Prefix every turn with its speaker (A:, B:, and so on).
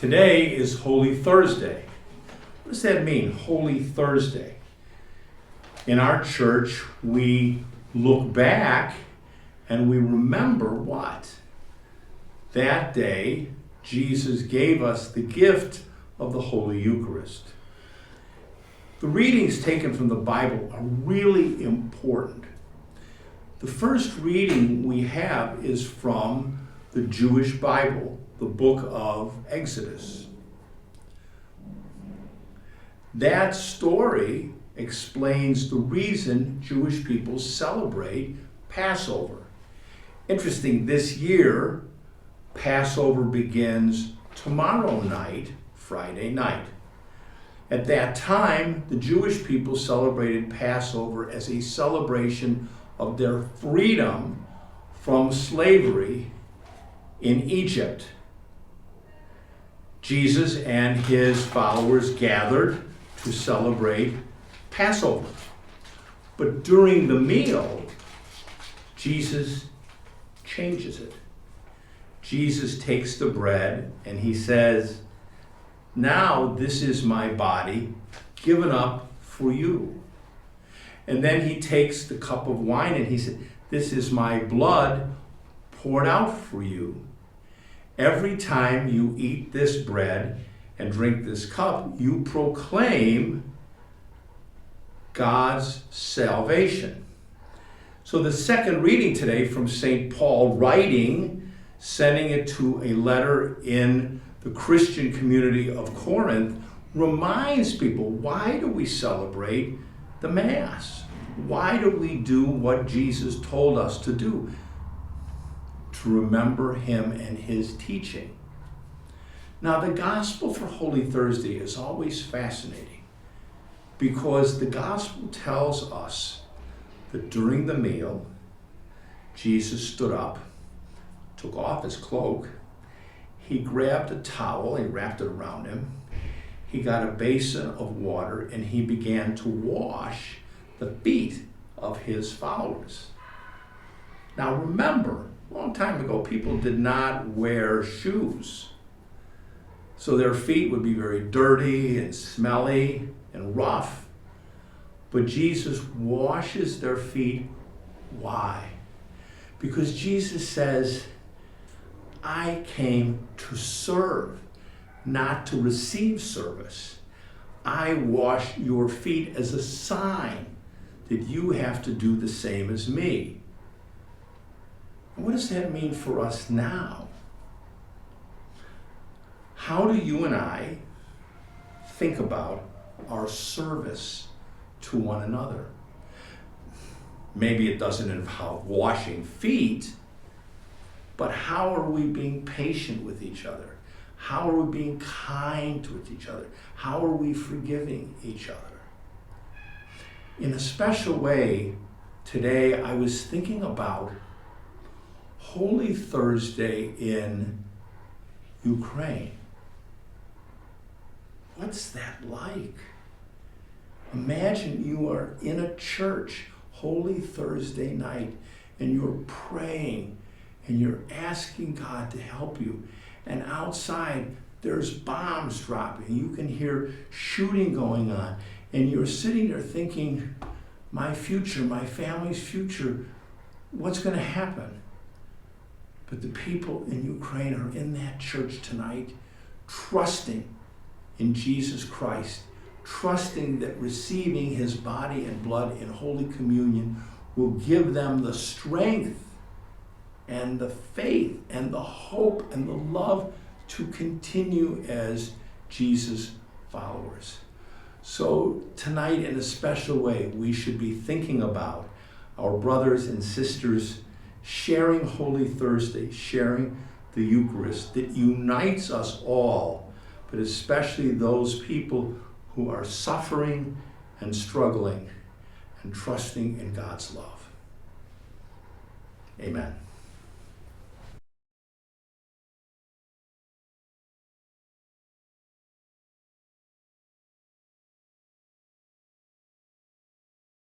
A: Today is Holy Thursday. What does that mean, Holy Thursday? In our church, we look back and we remember what? That day, Jesus gave us the gift of the Holy Eucharist. The readings taken from the Bible are really important. The first reading we have is from the Jewish Bible, the book of Exodus. That story explains the reason Jewish people celebrate Passover. Interesting, this year, Passover begins tomorrow night, Friday night. At that time, the Jewish people celebrated Passover as a celebration of their freedom from slavery in Egypt. Jesus and his followers gathered to celebrate Passover. But during the meal, Jesus changes it. Jesus takes the bread and he says, "Now this is my body given up for you." And then he takes the cup of wine and he said, "This is my blood poured out for you. Every time you eat this bread and drink this cup, you proclaim God's salvation." So the second reading today from St. Paul writing, sending it to a letter in the Christian community of Corinth, reminds people, why do we celebrate the Mass? Why do we do what Jesus told us to do? To remember him and his teaching. Now, the gospel for Holy Thursday is always fascinating because the gospel tells us that during the meal, Jesus stood up, took off his cloak, he grabbed a towel, he wrapped it around him, he got a basin of water, and he began to wash the feet of his followers. Now remember, a long time ago, people did not wear shoes. So their feet would be very dirty and smelly and rough. But Jesus washes their feet. Why? Because Jesus says, "I came to serve, not to receive service. I wash your feet as a sign that you have to do the same as me." What does that mean for us now? How do you and I think about our service to one another? Maybe it doesn't involve washing feet, but how are we being patient with each other? How are we being kind to each other? How are we forgiving each other? In a special way, today I was thinking about Holy Thursday in Ukraine. What's that like? Imagine you are in a church Holy Thursday night and you're praying and you're asking God to help you. And outside there's bombs dropping. You can hear shooting going on. And you're sitting there thinking, my future, my family's future, what's going to happen? But the people in Ukraine are in that church tonight, trusting in Jesus Christ, trusting that receiving his body and blood in Holy Communion will give them the strength and the faith and the hope and the love to continue as Jesus followers. So tonight, in a special way, we should be thinking about our brothers and sisters sharing Holy Thursday, sharing the Eucharist that unites us all, but especially those people who are suffering and struggling and trusting in God's love. Amen.